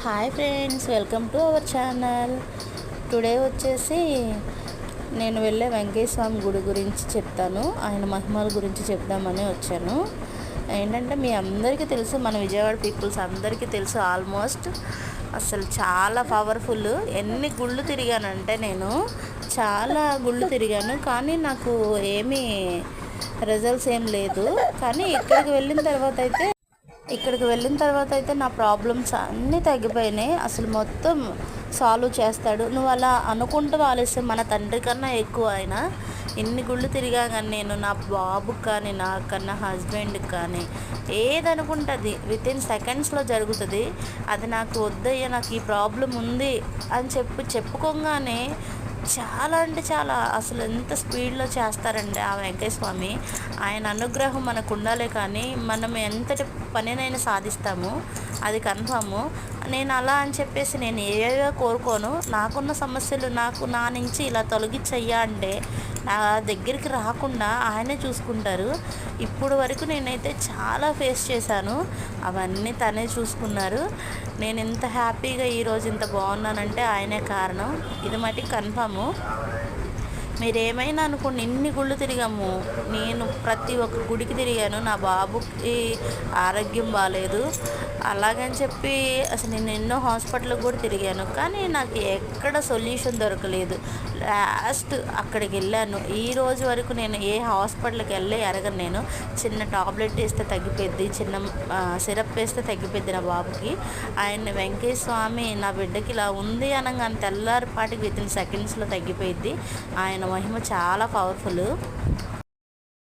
Hi friends, welcome to our channel. Today వచ్చేసి నేను వెళ్ళే వెంకటేశ్వర స్వామి గుడి గురించి చెప్తాను. ఆయన మహిమల గురించి చెప్దామని వచ్చాను. ఏంటంటే మీ అందరికీ తెలుసు, మన విజయవాడ పీపుల్స్ అందరికీ తెలుసు ఆల్మోస్ట్. అసలు చాలా పవర్ఫుల్. ఎన్ని గుళ్ళు తిరిగానంటే నేను చాలా గుళ్ళు తిరిగాను, కానీ నాకు ఏమీ రిజల్ట్స్ ఏం లేదు. కానీ ఇక్కడికి వెళ్ళిన తర్వాత అయితే నా ప్రాబ్లమ్స్ అన్నీ తగ్గిపోయినాయి. అసలు మొత్తం సాల్వ్ చేస్తాడు. నువ్వు అలా అనుకుంటూ ఆలస్యం, మన తండ్రి కన్నా ఎక్కువ ఆయన. ఎన్ని గుళ్ళు తిరిగా కానీ నేను నా బాబుకి కానీ నాకన్నా హస్బెండ్కి కానీ ఏదనుకుంటుంది వితిన్ సెకండ్స్లో జరుగుతుంది. అది నాకు వద్దయ్యా, నాకు ఈ ప్రాబ్లం ఉంది అని చెప్పుకోగానే చాలా అంటే చాలా అసలు ఎంత స్పీడ్లో చేస్తారండి ఆ వెంకటేశ్వర స్వామి. ఆయన అనుగ్రహం మనకు ఉండాలి, కానీ మనం ఎంతటి పనినైనా సాధిస్తాము, అది కన్ఫాము. నేను అలా అని చెప్పేసి నేను ఏవేవో కోరుకోను. నాకున్న సమస్యలు నా నుంచి ఇలా తొలగించయ్యా అంటే నా దగ్గరికి రాకుండా ఆయనే చూసుకుంటారు. ఇప్పుడు వరకు నేనైతే చాలా ఫేస్ చేశాను, అవన్నీ తనే చూసుకున్నారు. నేను ఇంత హ్యాపీగా ఈరోజు ఇంత బాగున్నానంటే ఆయనే కారణం, ఇది మటుకు కన్ఫాము. మీరేమైనా అనుకోండి, ఇన్ని గుళ్ళు తిరిగాము, నేను ప్రతి ఒక్క గుడికి తిరిగాను. నా బాబుకి ఆరోగ్యం బాగాలేదు, అలాగని చెప్పి అసలు నేను ఎన్నో హాస్పిటల్కి కూడా తిరిగాను, కానీ నాకు ఎక్కడ సొల్యూషన్ దొరకలేదు. లాస్ట్ అక్కడికి వెళ్ళాను. ఈ రోజు వరకు నేను ఏ హాస్పిటల్కి ఎరగను. నేను చిన్న టాబ్లెట్ వేస్తే తగ్గిపోద్ది, చిన్న సిరప్ వేస్తే తగ్గిపోద్ది నా బాబుకి. ఆయన వెంకటేశ్వర స్వామి నా బిడ్డకి ఇలా ఉంది అనగానే తెల్లారిపాటికి వితిన్ సెకండ్స్లో తగ్గిపోయిద్ది. ఆయన మహిమ చాలా పవర్ఫుల్.